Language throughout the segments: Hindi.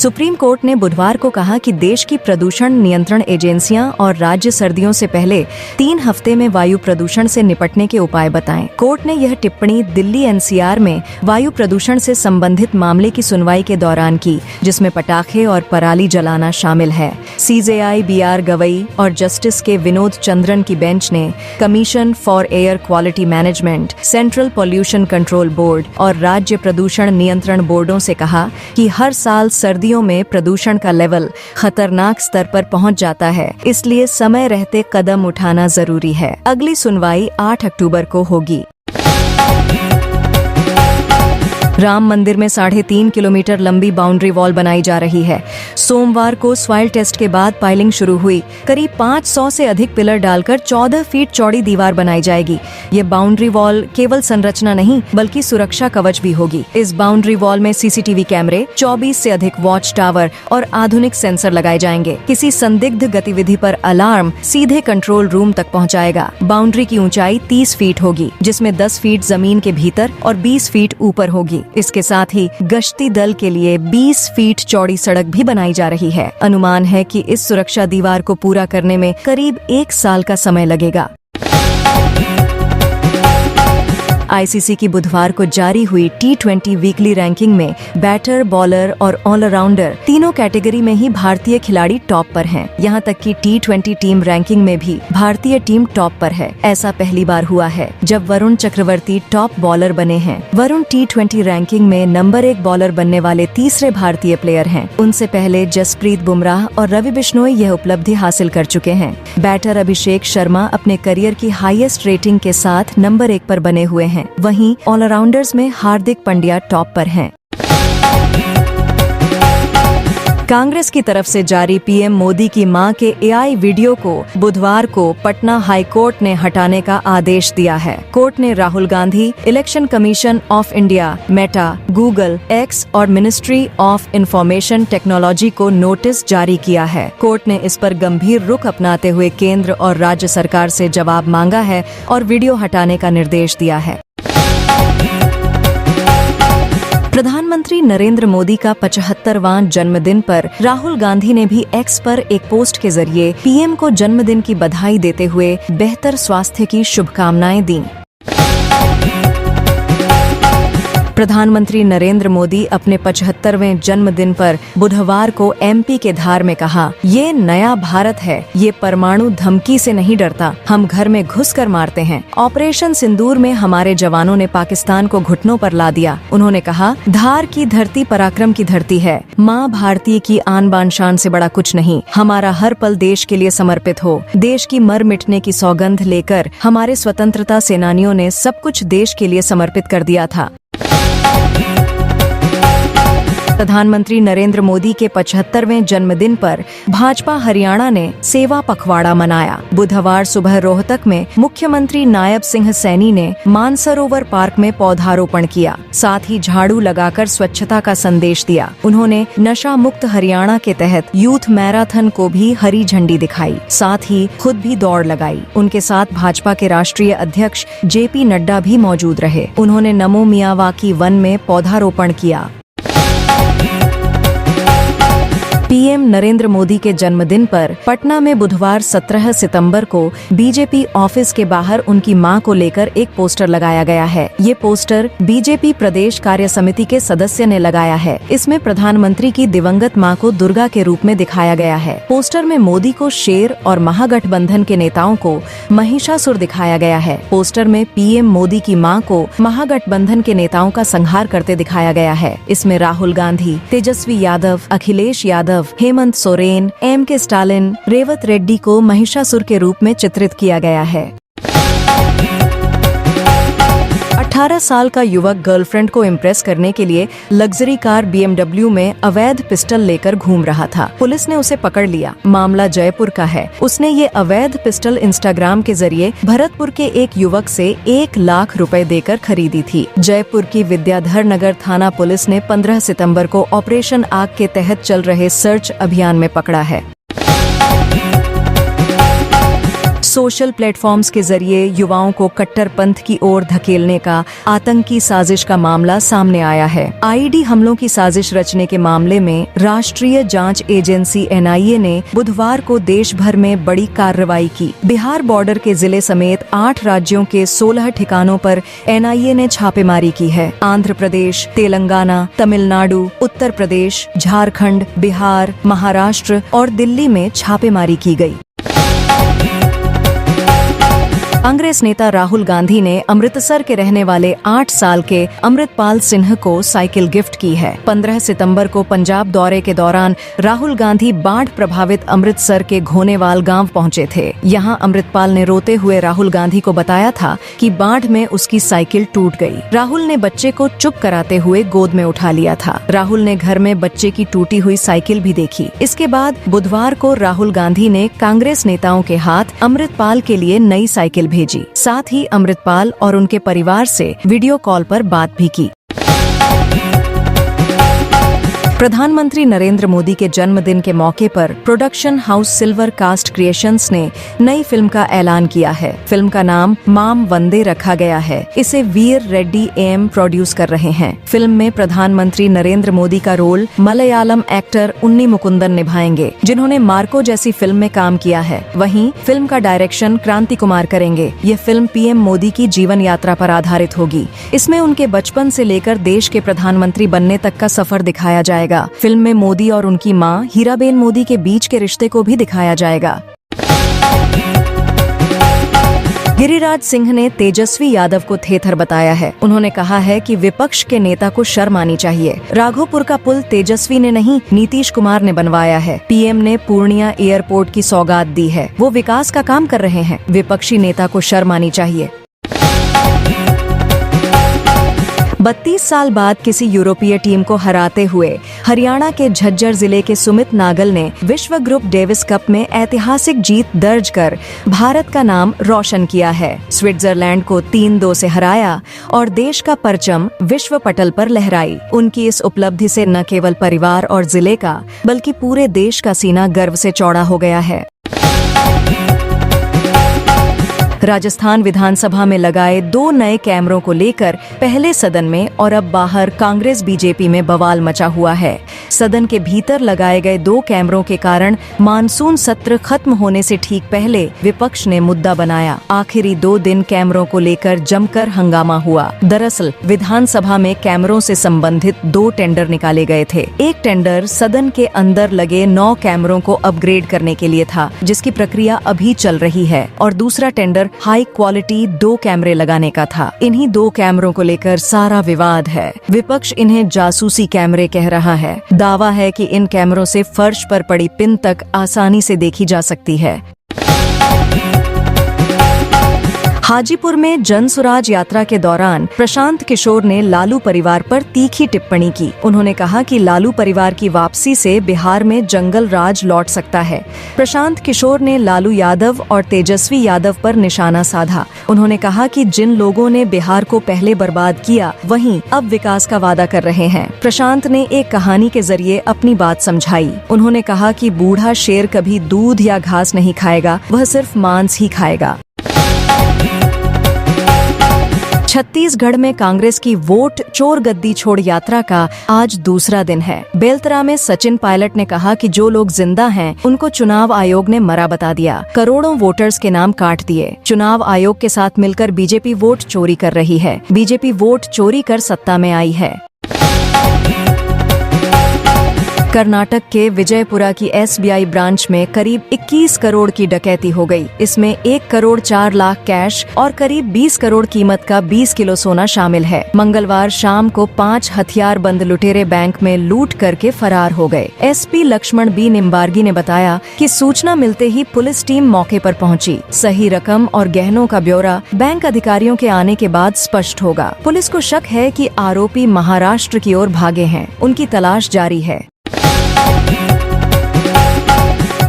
सुप्रीम कोर्ट ने बुधवार को कहा कि देश की प्रदूषण नियंत्रण एजेंसियां और राज्य सर्दियों से पहले 3 हफ्ते में वायु प्रदूषण से निपटने के उपाय बताएं। कोर्ट ने यह टिप्पणी दिल्ली एनसीआर में वायु प्रदूषण से संबंधित मामले की सुनवाई के दौरान की, जिसमें पटाखे और पराली जलाना शामिल है। सीजेआई बीआर गवई और जस्टिस के विनोद चंद्रन की बेंच ने commission for air quality management, central pollution control board और राज्य प्रदूषण नियंत्रण बोर्डों से कहा कि हर साल सर्दियों में प्रदूषण का लेवल खतरनाक स्तर पर पहुंच जाता है, इसलिए समय रहते कदम उठाना जरूरी है। अगली सुनवाई 8 अक्टूबर को होगी। राम मंदिर में 3.5 किलोमीटर लंबी बाउंड्री वॉल बनाई जा रही है। सोमवार को सॉइल टेस्ट के बाद पाइलिंग शुरू हुई। करीब 500 से अधिक पिलर डालकर 14 फीट चौड़ी दीवार बनाई जाएगी। ये बाउंड्री वॉल केवल संरचना नहीं बल्कि सुरक्षा कवच भी होगी। इस बाउंड्री वॉल में सीसीटीवी कैमरे, 24 से अधिक वॉच टावर और आधुनिक सेंसर लगाए जाएंगे। किसी संदिग्ध गतिविधि पर अलार्म सीधे कंट्रोल रूम तक पहुंचाएगा। बाउंड्री की ऊंचाई 30 फीट होगी, जिसमें 10 फीट जमीन के भीतर और 20 फीट ऊपर होगी। इसके साथ ही गश्ती दल के लिए 20 फीट चौड़ी सड़क भी बनाई जा रही है। अनुमान है कि इस सुरक्षा दीवार को पूरा करने में करीब 1 साल का समय लगेगा। आईसीसी की बुधवार को जारी हुई T20 वीकली रैंकिंग में बैटर, बॉलर और ऑलराउंडर तीनों कैटेगरी में ही भारतीय खिलाड़ी टॉप पर हैं। यहां तक कि T20 टीम रैंकिंग में भी भारतीय टीम टॉप पर है। ऐसा पहली बार हुआ है जब वरुण चक्रवर्ती टॉप बॉलर बने हैं। वरुण T20 रैंकिंग में नंबर 1 बॉलर बनने वाले तीसरे भारतीय प्लेयर हैं। उनसे पहले जसप्रीत बुमराह और रवि बिश्नोई यह उपलब्धि हासिल कर चुके हैं। बैटर अभिषेक शर्मा अपने करियर की हाईएस्ट रेटिंग के साथ नंबर 1 पर बने हुए हैं। वहीं ऑलराउंडर्स में हार्दिक पांड्या टॉप पर हैं। कांग्रेस की तरफ से जारी पीएम मोदी की मां के एआई वीडियो को बुधवार को पटना हाई कोर्ट ने हटाने का आदेश दिया है। कोर्ट ने Rahul Gandhi, election commission of India, Meta, Google, x और मिनिस्ट्री ऑफ इंफॉर्मेशन टेक्नोलॉजी को नोटिस जारी किया है। कोर्ट ने इस पर गंभीर रुख अपनाते हुए केंद्र और राज्य सरकार से जवाब मांगा है और वीडियो हटाने का निर्देश दिया है। प्रधानमंत्री नरेंद्र मोदी का 75वां जन्मदिन पर राहुल गांधी ने भी एक्स पर एक पोस्ट के जरिए पीएम को जन्मदिन की बधाई देते हुए बेहतर स्वास्थ्य की शुभकामनाएं दी। प्रधानमंत्री नरेंद्र मोदी अपने 75वें जन्मदिन पर बुधवार को एमपी के धार में कहा, ये नया भारत है, ये परमाणु धमकी से नहीं डरता, हम घर में घुसकर मारते हैं। ऑपरेशन सिंदूर में हमारे जवानों ने पाकिस्तान को घुटनों पर ला दिया। उन्होंने कहा, धार की धरती पराक्रम की धरती है, माँ भारतीय की आन बान शान से बड़ा कुछ नहीं। हमारा हर पल देश के लिए समर्पित हो। देश की मर मिटने की सौगंध लेकर हमारे स्वतंत्रता सेनानियों ने सब कुछ देश के लिए समर्पित कर दिया था। प्रधानमंत्री नरेंद्र मोदी के 75वें जन्मदिन पर भाजपा हरियाणा ने सेवा पखवाड़ा मनाया। बुधवार सुबह रोहतक में मुख्यमंत्री नायब सिंह सैनी ने मानसरोवर पार्क में पौधारोपण किया, साथ ही झाड़ू लगाकर स्वच्छता का संदेश दिया। उन्होंने नशा मुक्त हरियाणा के तहत यूथ मैराथन को भी हरी झंडी दिखाई, साथ ही खुद भी दौड़ लगाई। उनके साथ भाजपा के राष्ट्रीय अध्यक्ष जेपी नड्डा भी मौजूद रहे। उन्होंने नमो मियावाकी वन में पौधारोपण किया। पीएम नरेंद्र मोदी के जन्मदिन पर पटना में बुधवार 17 सितंबर को बीजेपी ऑफिस के बाहर उनकी मां को लेकर एक पोस्टर लगाया गया है। ये पोस्टर बीजेपी प्रदेश कार्य समिति के सदस्य ने लगाया है। इसमें प्रधानमंत्री की दिवंगत मां को दुर्गा के रूप में दिखाया गया है। पोस्टर में मोदी को शेर और महागठबंधन के नेताओं को महिषासुर दिखाया गया है। पोस्टर में पीएम मोदी की मां को महागठबंधन के नेताओं का संहार करते दिखाया गया है। इसमें राहुल गांधी, तेजस्वी यादव, अखिलेश यादव, हेमंत सोरेन, एम.के. स्टालिन, रेवत रेड्डी को महिषासुर के रूप में चित्रित किया गया है। 18 साल का युवक गर्लफ्रेंड को इम्प्रेस करने के लिए लग्जरी कार BMW में अवैध पिस्टल लेकर घूम रहा था। पुलिस ने उसे पकड़ लिया। मामला जयपुर का है। उसने ये अवैध पिस्टल इंस्टाग्राम के जरिए भरतपुर के एक युवक से 1 लाख रुपए देकर खरीदी थी। जयपुर की विद्याधर नगर थाना पुलिस ने 15 सितंबर को ऑपरेशन आग के तहत चल रहे सर्च अभियान में पकड़ा है। सोशल प्लेटफॉर्म्स के जरिए युवाओं को कट्टरपंथ की ओर धकेलने का आतंकी साजिश का मामला सामने आया है। आईडी हमलों की साजिश रचने के मामले में राष्ट्रीय जांच एजेंसी NIA ने बुधवार को देश भर में बड़ी कार्रवाई की। बिहार बॉर्डर के जिले समेत 8 राज्यों के 16 ठिकानों पर NIA ने छापेमारी की है। आंध्र प्रदेश, तेलंगाना, तमिलनाडु, उत्तर प्रदेश, झारखंड, बिहार, महाराष्ट्र और दिल्ली में छापेमारी की गई। कांग्रेस नेता राहुल गांधी ने अमृतसर के रहने वाले 8 साल के अमृतपाल सिंह को साइकिल गिफ्ट की है। 15 सितंबर को पंजाब दौरे के दौरान राहुल गांधी बाढ़ प्रभावित अमृतसर के घोनेवाल गांव पहुंचे थे। यहां अमृतपाल ने रोते हुए राहुल गांधी को बताया था कि बाढ़ में उसकी साइकिल टूट गई। राहुल ने बच्चे को चुप कराते हुए गोद में उठा लिया था। राहुल ने घर में बच्चे की टूटी हुई साइकिल भी देखी। इसके बाद बुधवार को राहुल गांधी ने कांग्रेस नेताओं के हाथ अमृतपाल के लिए नई साइकिल भेजी। साथ ही अमृतपाल और उनके परिवार से वीडियो कॉल पर बात भी की। प्रधानमंत्री नरेंद्र मोदी के जन्मदिन के मौके पर production house Silver Cast Creations ने नई फिल्म का ऐलान किया है। फिल्म का नाम माम वंदे रखा गया है। इसे वीर रेड्डी AM प्रोड्यूस कर रहे हैं। फिल्म में प्रधानमंत्री नरेंद्र मोदी का रोल मलयालम एक्टर उन्नी मुकुंदन निभाएंगे, जिन्होंने मार्को जैसी फिल्म में काम किया है। वहीं फिल्म का डायरेक्शन क्रांति कुमार करेंगे। ये फिल्म PM मोदी की जीवन यात्रा पर आधारित होगी। इसमें उनके बचपन से लेकर देश के प्रधानमंत्री बनने तक का सफर दिखाया जाएगा। फिल्म में मोदी और उनकी मां हीराबेन मोदी के बीच के रिश्ते को भी दिखाया जाएगा। गिरिराज सिंह ने तेजस्वी यादव को थेथर बताया है। उन्होंने कहा है कि विपक्ष के नेता को शर्म आनी चाहिए। राघोपुर का पुल तेजस्वी ने नहीं, नीतीश कुमार ने बनवाया है। PM ने पूर्णिया एयरपोर्ट की सौगात दी है। वो विकास का काम कर रहे हैं। विपक्षी नेता को शर्म आनी चाहिए। 32 साल बाद किसी यूरोपीय टीम को हराते हुए हरियाणा के झज्जर जिले के सुमित नागल ने विश्व ग्रुप डेविस कप में ऐतिहासिक जीत दर्ज कर भारत का नाम रोशन किया है। स्विट्जरलैंड को 3-2 से हराया और देश का परचम विश्व पटल पर लहराई। उनकी इस उपलब्धि से न केवल परिवार और जिले का बल्कि पूरे देश का सीना गर्व से चौड़ा हो गया है। राजस्थान विधानसभा में लगाए 2 नए कैमरों को लेकर पहले सदन में और अब बाहर कांग्रेस बीजेपी में बवाल मचा हुआ है। सदन के भीतर लगाए गए 2 कैमरों के कारण मानसून सत्र खत्म होने से ठीक पहले विपक्ष ने मुद्दा बनाया। आखिरी 2 दिन कैमरों को लेकर जमकर हंगामा हुआ। दरअसल विधानसभा में कैमरों से संबंधित 2 टेंडर निकाले गए थे। एक टेंडर सदन के अंदर लगे 9 कैमरों को अपग्रेड करने के लिए था, जिसकी प्रक्रिया अभी चल रही है, और दूसरा टेंडर हाई क्वालिटी 2 कैमरे लगाने का था। इन्हीं 2 कैमरों को लेकर सारा विवाद है। विपक्ष इन्हें जासूसी कैमरे कह रहा है। दावा है कि इन कैमरों से फर्श पर पड़ी पिन तक आसानी से देखी जा सकती है। हाजीपुर में जन सुराज यात्रा के दौरान प्रशांत किशोर ने लालू परिवार पर तीखी टिप्पणी की। उन्होंने कहा कि लालू परिवार की वापसी से बिहार में जंगल राज लौट सकता है। प्रशांत किशोर ने लालू यादव और तेजस्वी यादव पर निशाना साधा। उन्होंने कहा कि जिन लोगों ने बिहार को पहले बर्बाद किया, वहीं अब विकास का वादा कर रहे हैं। प्रशांत ने एक कहानी के जरिए अपनी बात समझाई। उन्होंने कहा कि बूढ़ा शेर कभी दूध या घास नहीं खाएगा, वह सिर्फ मांस ही खाएगा। छत्तीसगढ़ में कांग्रेस की वोट चोर गद्दी छोड़ यात्रा का आज दूसरा दिन है। बेलतरा में सचिन पायलट ने कहा कि जो लोग जिंदा हैं, उनको चुनाव आयोग ने मरा बता दिया। करोड़ों वोटर्स के नाम काट दिए। चुनाव आयोग के साथ मिलकर बीजेपी वोट चोरी कर रही है। बीजेपी वोट चोरी कर सत्ता में आई है। कर्नाटक के विजयपुरा की SBI ब्रांच में करीब 21 करोड़ की डकैती हो गई। इसमें 1 करोड़ 4 लाख कैश और करीब 20 करोड़ कीमत का 20 किलो सोना शामिल है। मंगलवार शाम को 5 हथियारबंद लुटेरे बैंक में लूट करके फरार हो गए। SP लक्ष्मण B निम्बार्गी ने बताया कि सूचना मिलते ही पुलिस टीम मौके पर पहुंची। सही रकम और गहनों का ब्यौरा बैंक अधिकारियों के आने के बाद स्पष्ट होगा। पुलिस को शक है कि आरोपी महाराष्ट्र की ओर भागे हैं। उनकी तलाश जारी है।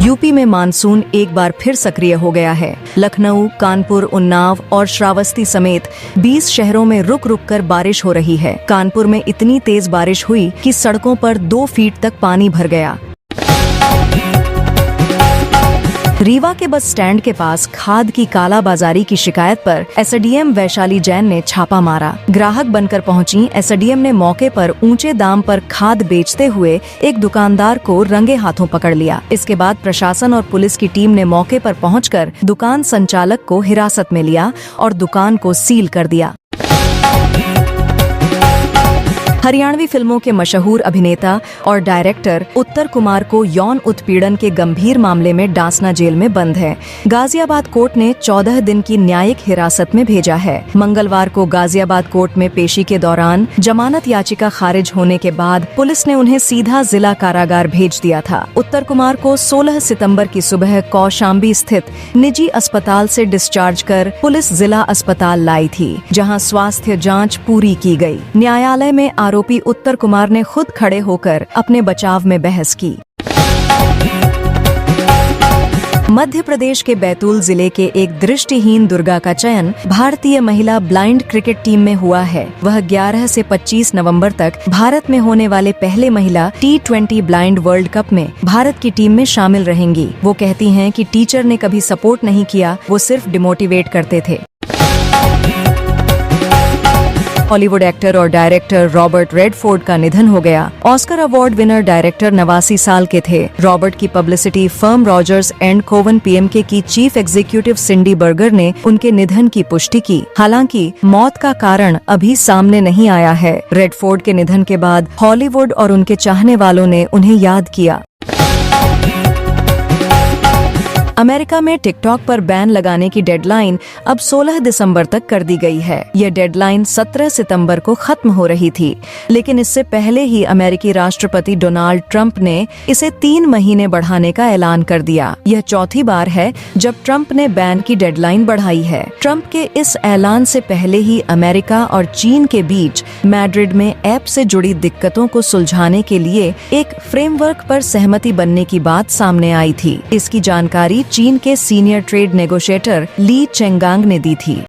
यूपी में मानसून एक बार फिर सक्रिय हो गया है। लखनऊ, कानपुर, उन्नाव और श्रावस्ती समेत 20 शहरों में रुक रुक कर बारिश हो रही है। कानपुर में इतनी तेज बारिश हुई कि सड़कों पर 2 फीट तक पानी भर गया। रीवा के बस स्टैंड के पास खाद की कालाबाजारी की शिकायत पर एसडीएम वैशाली जैन ने छापा मारा। ग्राहक बनकर पहुंची एसडीएम ने मौके पर ऊंचे दाम पर खाद बेचते हुए एक दुकानदार को रंगे हाथों पकड़ लिया। इसके बाद प्रशासन और पुलिस की टीम ने मौके पर पहुंचकर दुकान संचालक को हिरासत में लिया और दुकान को सील कर दिया। हरियाणवी फिल्मों के मशहूर अभिनेता और डायरेक्टर उत्तर कुमार को यौन उत्पीड़न के गंभीर मामले में डासना जेल में बंद है। गाजियाबाद कोर्ट ने 14 दिन की न्यायिक हिरासत में भेजा है। मंगलवार को गाजियाबाद कोर्ट में पेशी के दौरान जमानत याचिका खारिज होने के बाद पुलिस ने उन्हें सीधा जिला कारागार भेज दिया था। उत्तर कुमार को 16 सितंबर की सुबह कौशाम्बी स्थित निजी अस्पताल से डिस्चार्ज कर पुलिस जिला अस्पताल लाई थी, जहां स्वास्थ्य जांच पूरी की गई। न्यायालय में आरोपी उत्तर कुमार ने खुद खड़े होकर अपने बचाव में बहस की। मध्य प्रदेश के बैतूल जिले के एक दृष्टिहीन दुर्गा का चयन भारतीय महिला ब्लाइंड क्रिकेट टीम में हुआ है। वह 11 से 25 नवंबर तक भारत में होने वाले पहले महिला T20 ब्लाइंड वर्ल्ड कप में भारत की टीम में शामिल रहेंगी। वो कहती हैं कि टीचर ने कभी सपोर्ट नहीं किया, वो सिर्फ डिमोटिवेट करते थे। हॉलीवुड एक्टर और डायरेक्टर रॉबर्ट रेडफोर्ड का निधन हो गया। ऑस्कर अवार्ड विनर डायरेक्टर 89 साल के थे। रॉबर्ट की पब्लिसिटी फर्म रॉजर्स एंड कोवन पीएमके की चीफ एग्जीक्यूटिव सिंडी बर्गर ने उनके निधन की पुष्टि की। हालांकि मौत का कारण अभी सामने नहीं आया है। रेडफोर्ड के निधन के बाद हॉलीवुड और उनके चाहने वालों ने उन्हें याद किया। अमेरिका में टिकटॉक पर बैन लगाने की डेडलाइन अब 16 दिसंबर तक कर दी गई है। यह डेडलाइन 17 सितंबर को खत्म हो रही थी, लेकिन इससे पहले ही अमेरिकी राष्ट्रपति डोनाल्ड ट्रंप ने इसे 3 महीने बढ़ाने का ऐलान कर दिया। यह चौथी बार है जब ट्रंप ने बैन की डेडलाइन बढ़ाई है। ट्रंप के इस ऐलान से पहले ही अमेरिका और चीन के बीच मैड्रिड में ऐप से जुड़ी दिक्कतों को सुलझाने के लिए एक फ्रेमवर्क पर सहमति बनने की बात सामने आई थी। इसकी जानकारी चीन के सीनियर ट्रेड नेगोशिएटर ली चेंगांग ने दी थी।